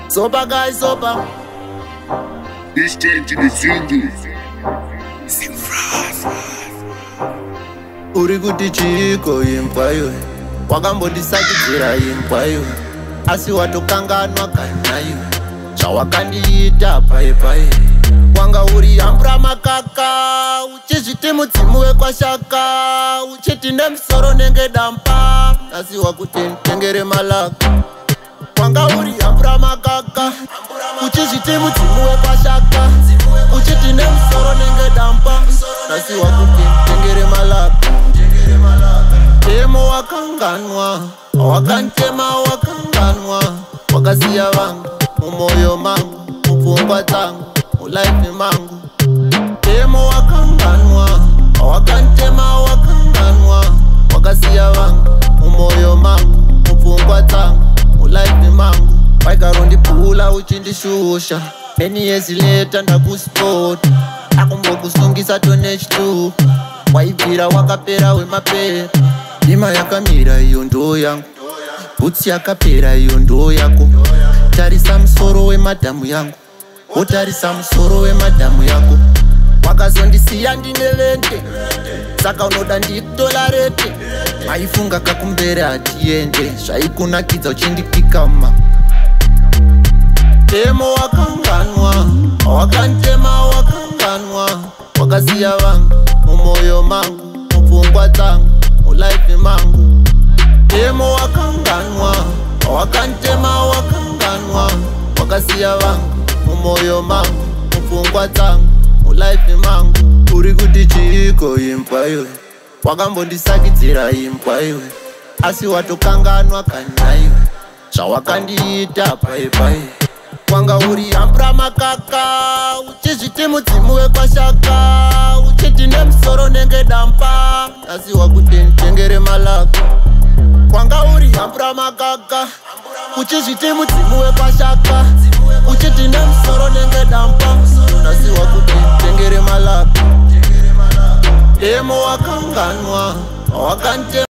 Sober guys, sober. This change to the single. Uri kuti chiko imba iwe, wakambondisakizira imba iwe, asi watokanganwa kana iwe, zvawakandiita paipai. Wanga uri hambura makaka, uchizviti mudzimu wekwashaka, uchiti nemusoro nenge dampa, asi wakuti nditengere malaka. Wanga uri hambura makaka, uchizviti mudzimu wekwashaka, uchiti nemusoro nenge dampa, asi wakuti nditengere malaka. Demo wakanganwa, wakantema wakanganwa, wakasiya vangu mumoyo mangu, mupfungwa dzangu, mulaifi mangu. Demo wakanganwa, wakantema wakanganwa, wakasiya vangu mumoyo mangu, mupfungwa dzangu, mulaifi mangu. Waikarondipula uchindishusha, many years later ndakuspota, akumbokusungisa tonechitu. Waibvira wakapera wemapera, bhima yakamira iyo ndo yangu, bhutsi yakapera iyo ndo yako. Tarisa musoro wemadhamu yangu, wotarisa musoro wemadhamu yako. Wakazondisiya ndine vende, saka unoda ndikutolarete. Maifunga kakumbere hatiende, zvaikunakidza uchindipikama. Demo wakanganwa, wakantema wakanganwa, wakasiya vangu mumoyo mangu, mupfungwa dzangu, mulaifi mangu. Demo wakanganwa, wakantema wakanganwa, wakasiya vangu mumoyo mangu, mupfungwa dzangu, mulaifi mangu. Uri kuti chiko imba iwe, wakambondisakidzira imba iwe, asi watokanganwa kana iwe, zvawakandiita paipai. Wanga uri hambura makaka, uchizviti mudzimu wekwashaka, uchiti nemusoro nenge dampa, asi wakuti nditengere malaka. Wanga uri hambura makaka, uchizviti mudzimu wekwashaka, uchiti nemusoro nenge dampa, asi wakuti nditengere malaka. Demo wakanganwa, wakantema